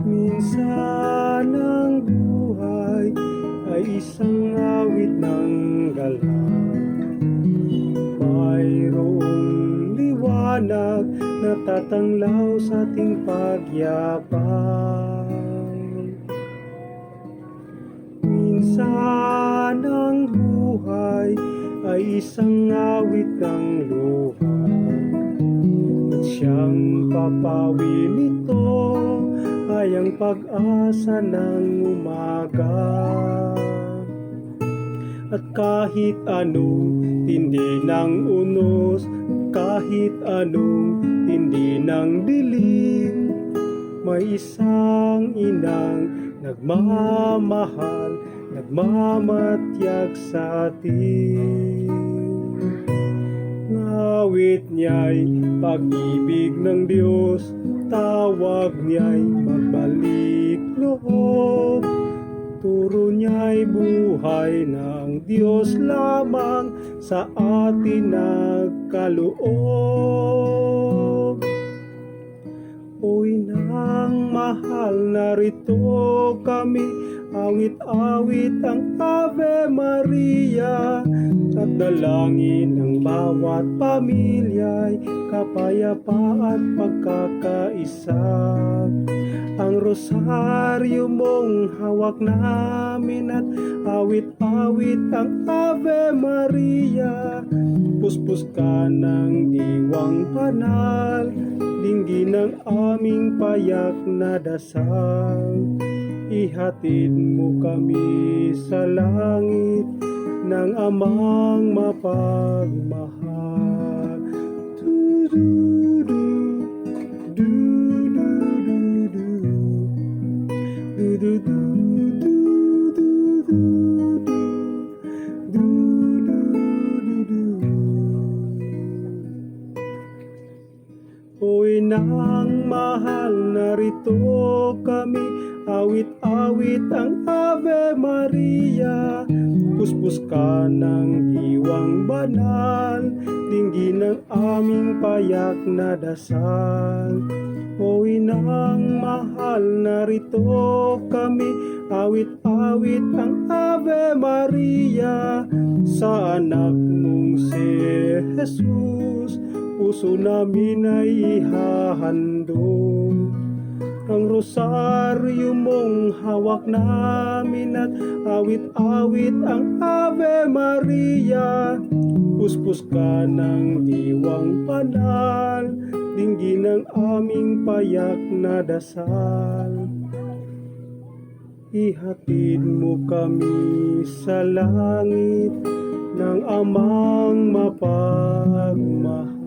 Minsan ang buhay ay isang awit ng galang. Mayroong liwanag na tatanglaw sa ating pagyabang. Minsan ang buhay ay isang awit ng luha, at siyang papawi nito ay ang pag-asa ng umaga. At kahit anong tindi ng unos, kahit anong tindi ng dilim, may isang inang nagmamahal, nagmamatyag sa atin. Ngawit niya'y pag-ibig ng Diyos, tawag niya'y magbalik loob. Turo niya'y buhay ng Diyos lamang sa atin nagkaloob. O inang mahal, narito kami, awit-awit ang Ave Maria, at dalangin ng bawat pamilya'y kapayapaan at pagkakaisa. Ang rosaryo mong hawak namin at awit-awit ang Ave Maria. Puspos ka ng diwang banal, dinggin ng aming payak na dasal. Ihatid mo kami sa langit ng amang mapagmahal. O inang mahal, narito kami, awit-awit ang Ave Maria. Puspos ka ng diwang banal, dinggin ng aming payak na dasal. O inang mahal, narito kami, awit-awit ang Ave Maria. Sa anak mong si Jesus, puso namin ay ihahandog. Ang rosaryo mong hawak namin at awit-awit ang Ave Maria. Puspos ka ng diwang banal, dinggin ng aming payak na dasal. Ihatid mo kami sa langit ng amang mapagmahal.